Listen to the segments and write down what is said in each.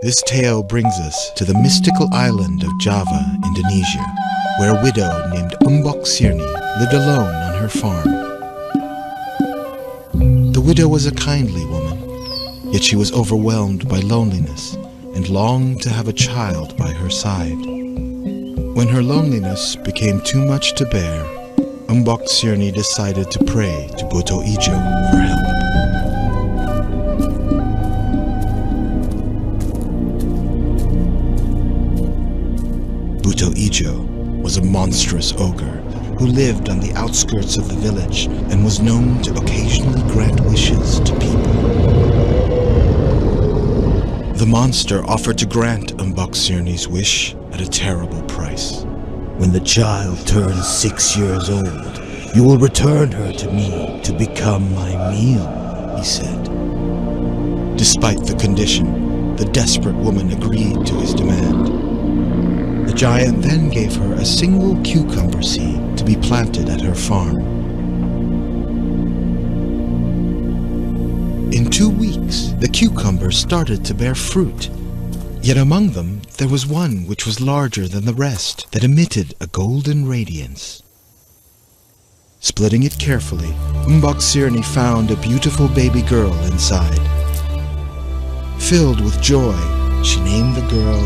This tale brings us to the mystical island of Java, Indonesia, where a widow named Umbok Sirni lived alone on her farm. The widow was a kindly woman, yet she was overwhelmed by loneliness and longed to have a child by her side. When her loneliness became too much to bear, Umbok Sirni decided to pray to Buto Ijo for help. Buto Ijo was a monstrous ogre who lived on the outskirts of the village and was known to occasionally grant wishes to people. The monster offered to grant Umbok Sirni's wish at a terrible price. When the child turns 6 years old, you will return her to me to become my meal, he said. Despite the condition, the desperate woman agreed to his demand. The giant then gave her a single cucumber seed to be planted at her farm. In 2 weeks, the cucumbers started to bear fruit. Yet among them, there was one which was larger than the rest, that emitted a golden radiance. Splitting it carefully, Umbok Sirni found a beautiful baby girl inside. Filled with joy, she named the girl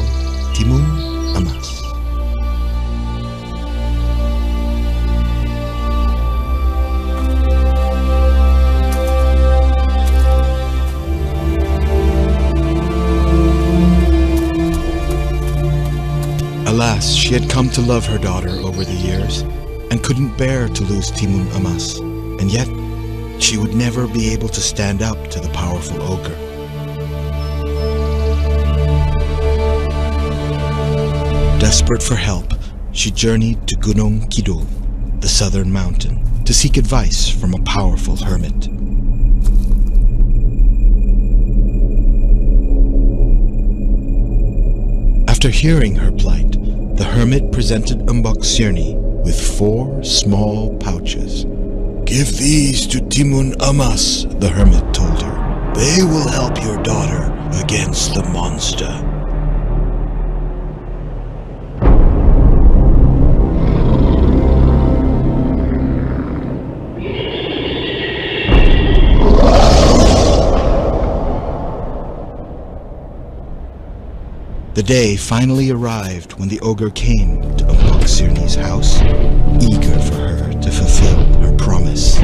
Timun Mas. Alas, she had come to love her daughter over the years, and couldn't bear to lose Timun Mas, and yet she would never be able to stand up to the powerful ogre. Desperate for help, she journeyed to Gunung Kidul, the southern mountain, to seek advice from a powerful hermit. After hearing her plight, the hermit presented Umbok Sirni with 4 small pouches. "Give these to Timun Mas," the hermit told her. "They will help your daughter against the monster." The day finally arrived when the ogre came to Umbok Sirni's house, eager for her to fulfill her promise.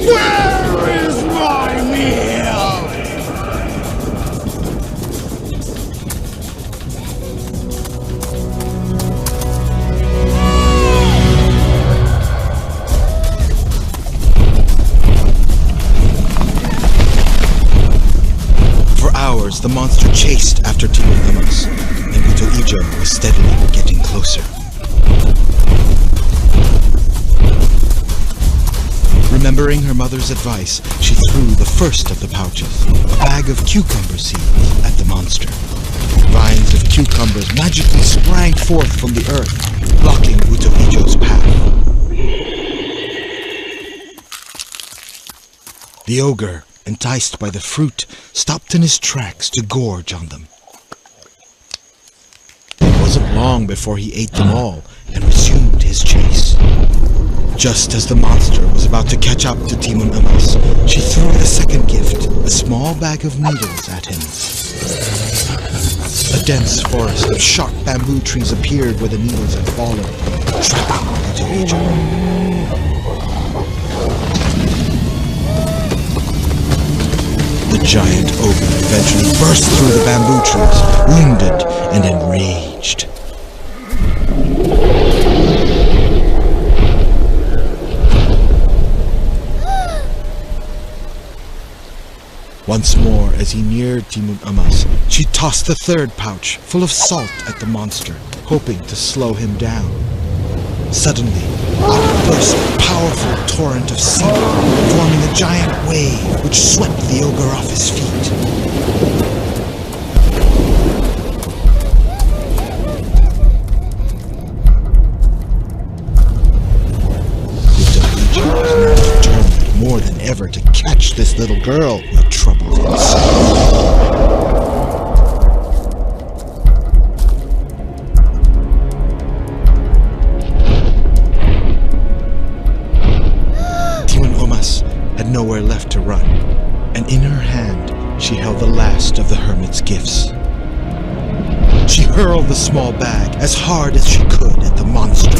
Where is my meal? The monster chased after Timun Mas, and Buto Ijo was steadily getting closer. Remembering her mother's advice, she threw the first of the pouches, a bag of cucumber seeds, at the monster. Vines of cucumbers magically sprang forth from the earth, blocking Buto Ijo's path. The ogre, enticed by the fruit, stopped in his tracks to gorge on them. It wasn't long before he ate them all and resumed his chase. Just as the monster was about to catch up to Timun Mas, she threw the second gift, a small bag of needles, at him. A dense forest of sharp bamboo trees appeared where the needles had fallen, trapping Buto Ijo. The giant ogre eventually burst through the bamboo trees, wounded and enraged. Once more, as he neared Timun Mas, she tossed the third pouch, full of salt, at the monster, hoping to slow him down. Suddenly, out burst a powerful torrent of seawater, forming a giant wave which swept the ogre off his feet. endeavor to catch this little girl who had troubled himself. Had nowhere left to run, and in her hand she held the last of the hermit's gifts. She hurled the small bag as hard as she could at the monster.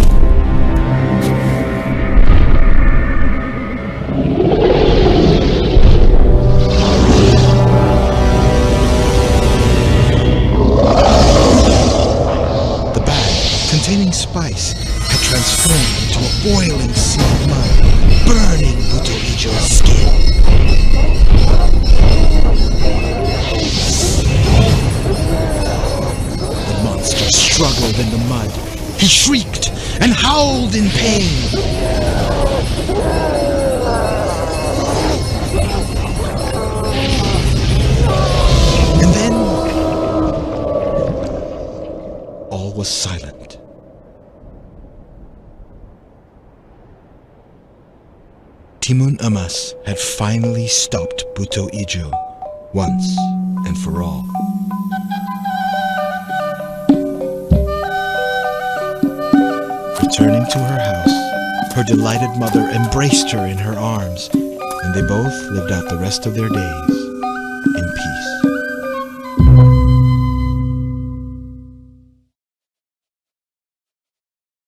The bag, containing spice, had transformed into a boiling sea of mud, burning Butoijo's skin. The monster struggled in the mud. He shrieked and howled in pain. And then all was silent. Timun Mas had finally stopped Butoijo once and for all. Returning to her house, her delighted mother embraced her in her arms, and they both lived out the rest of their days in peace.